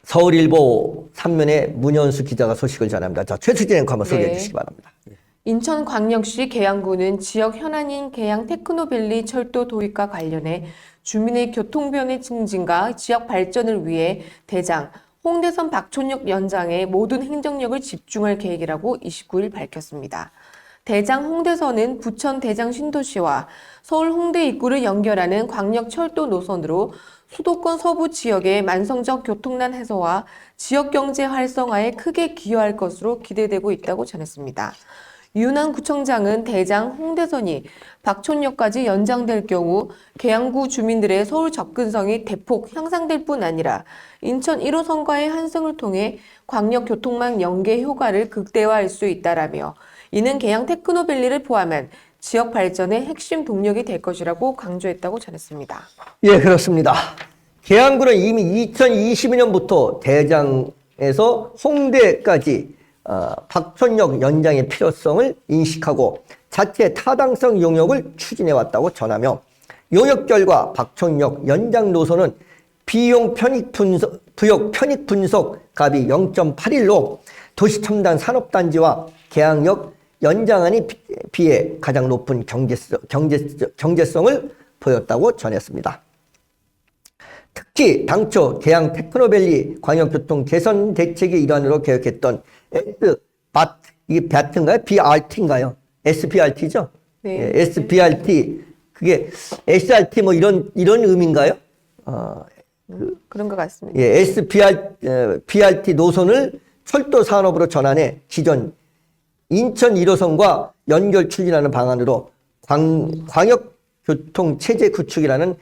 서울일보 3면에 문현수 기자가 소식을 전합니다. 자, 최수진 앵커 한번 소개해 주시기 바랍니다. 인천광역시 계양구는 지역 현안인 계양 테크노밸리 철도 도입과 관련해 주민의 교통편의 증진과 지역 발전을 위해 대장 홍대선 박촌역 연장에 모든 행정력을 집중할 계획이라고 29일 밝혔습니다. 대장 홍대선은 부천 대장 신도시와 서울 홍대 입구를 연결하는 광역철도 노선으로 수도권 서부 지역의 만성적 교통난 해소와 지역경제 활성화에 크게 기여할 것으로 기대되고 있다고 전했습니다. 윤한 구청장은 대장 홍대선이 박촌역까지 연장될 경우 계양구 주민들의 서울 접근성이 대폭 향상될 뿐 아니라 인천 1호선과의 환승을 통해 광역교통망 연계 효과를 극대화할 수 있다라며 이는 계양 테크노밸리를 포함한 지역 발전의 핵심 동력이 될 것이라고 강조했다고 전했습니다. 예, 그렇습니다. 계양구는 이미 2022년부터 대장에서 홍대까지 박촌역 연장의 필요성을 인식하고 자체 타당성 용역을 추진해 왔다고 전하며 용역 결과 박촌역 연장 노선은 부역 편익 분석 값이 0.81로 도시첨단 산업단지와 계양역 연장안이 비해 가장 높은 경제성을 보였다고 전했습니다. 특히 당초 계양 테크노밸리 광역교통 개선 대책의 일환으로 계획했던 이게 BAT인가요? BRT인가요? SBRT죠? 네. 예, SBRT 그게 SRT 뭐 이런 의미인가요? 그런 것 같습니다. 예, BRT 노선을 철도 산업으로 전환해 기존 인천 1호선과 연결 추진하는 방안으로 광역교통 체제 구축이라는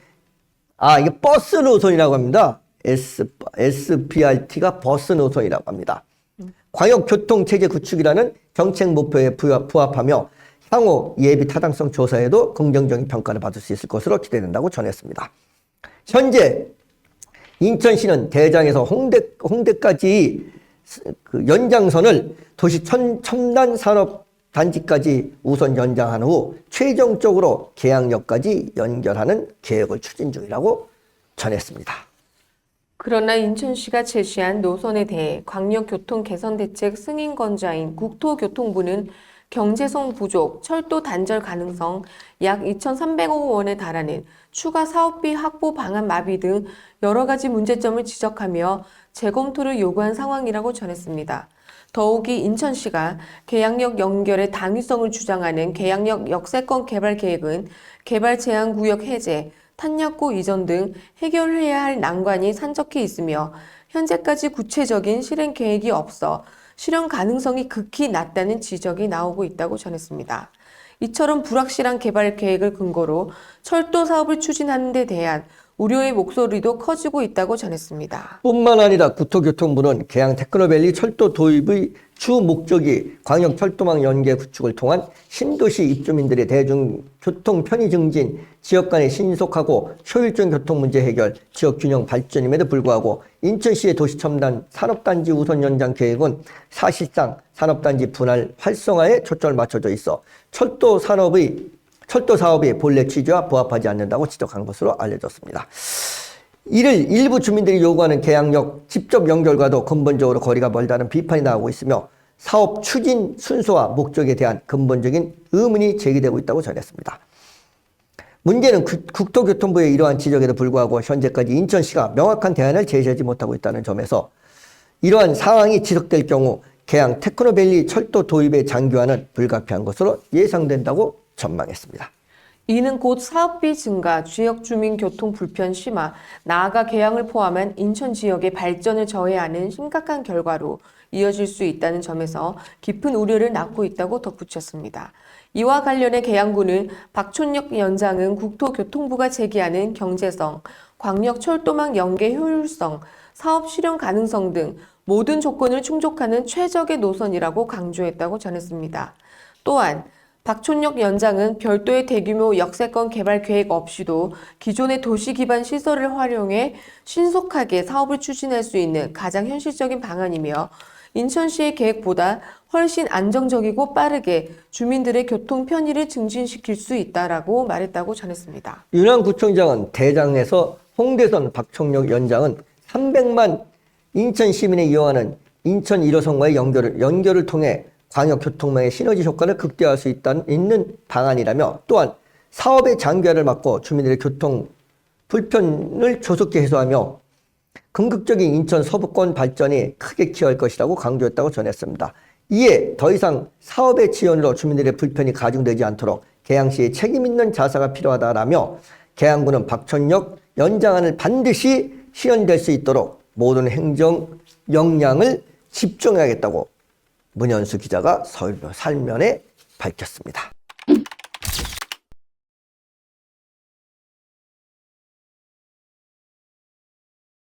이게 버스 노선이라고 합니다. SBRT가 버스 노선이라고 합니다. 광역교통체제 구축이라는 정책 목표에 부합하며 향후 예비 타당성 조사에도 긍정적인 평가를 받을 수 있을 것으로 기대된다고 전했습니다. 현재 인천시는 대장에서 홍대까지 그 연장선을 도시 첨단 산업 단지까지 우선 연장한 후 최종적으로 계양역까지 연결하는 계획을 추진 중이라고 전했습니다. 그러나 인천시가 제시한 노선에 대해 광역교통개선대책 승인권자인 국토교통부는 경제성 부족, 철도 단절 가능성, 약 2,300억 원에 달하는 추가 사업비 확보 방안 마비 등 여러 가지 문제점을 지적하며 재검토를 요구한 상황이라고 전했습니다. 더욱이 인천시가 계양역 연결의 당위성을 주장하는 계양역 역세권 개발 계획은 개발 제한 구역 해제, 탄약고 이전 등 해결해야 할 난관이 산적해 있으며 현재까지 구체적인 실행 계획이 없어 실현 가능성이 극히 낮다는 지적이 나오고 있다고 전했습니다. 이처럼 불확실한 개발 계획을 근거로 철도 사업을 추진하는 데 대한 우려의 목소리도 커지고 있다고 전했습니다. 뿐만 아니라 국토교통부는 계양 테크노밸리 철도 도입의 주 목적이 광역철도망 연계 구축을 통한 신도시 입주민들의 대중교통 편의 증진, 지역 간의 신속하고 효율적인 교통 문제 해결, 지역 균형 발전임에도 불구하고 인천시의 도시첨단 산업단지 우선 연장 계획은 사실상 산업단지 분할 활성화에 초점을 맞춰져 있어 철도 사업이 본래 취지와 부합하지 않는다고 지적한 것으로 알려졌습니다. 이를 일부 주민들이 요구하는 계양역 직접 연결과도 근본적으로 거리가 멀다는 비판이 나오고 있으며 사업 추진 순서와 목적에 대한 근본적인 의문이 제기되고 있다고 전했습니다. 문제는 국토교통부의 이러한 지적에도 불구하고 현재까지 인천시가 명확한 대안을 제시하지 못하고 있다는 점에서 이러한 상황이 지속될 경우 계양 테크노밸리 철도 도입의 장기화는 불가피한 것으로 예상된다고 전망했습니다. 이는 곧 사업비 증가, 지역 주민 교통 불편 심화, 나아가 계양을 포함한 인천 지역의 발전을 저해하는 심각한 결과로 이어질 수 있다는 점에서 깊은 우려를 낳고 있다고 덧붙였습니다. 이와 관련해 계양구는 박촌역 연장은 국토교통부가 제기하는 경제성, 광역철도망 연계 효율성, 사업 실현 가능성 등 모든 조건을 충족하는 최적의 노선이라고 강조했다고 전했습니다. 또한 박촌역 연장은 별도의 대규모 역세권 개발 계획 없이도 기존의 도시 기반 시설을 활용해 신속하게 사업을 추진할 수 있는 가장 현실적인 방안이며 인천시의 계획보다 훨씬 안정적이고 빠르게 주민들의 교통 편의를 증진시킬 수 있다라고 말했다고 전했습니다. 윤한구청장은 대장에서 홍대선 박촌역 연장은 300만 인천 시민의 이용하는 인천 1호선과의 연결을 통해 광역교통망의 시너지 효과를 극대화할 수 있는 방안이라며, 또한 사업의 장기화를 막고 주민들의 교통 불편을 조속히 해소하며 긍극적인 인천 서부권 발전이 크게 기여할 것이라고 강조했다고 전했습니다. 이에 더 이상 사업의 지연으로 주민들의 불편이 가중되지 않도록 계양시의 책임있는 자사가 필요하다라며, 계양구는 박천역 연장안을 반드시 실현될 수 있도록 모든 행정 역량을 집중해야겠다고 문현수 기자가 서울로 살면에 밝혔습니다.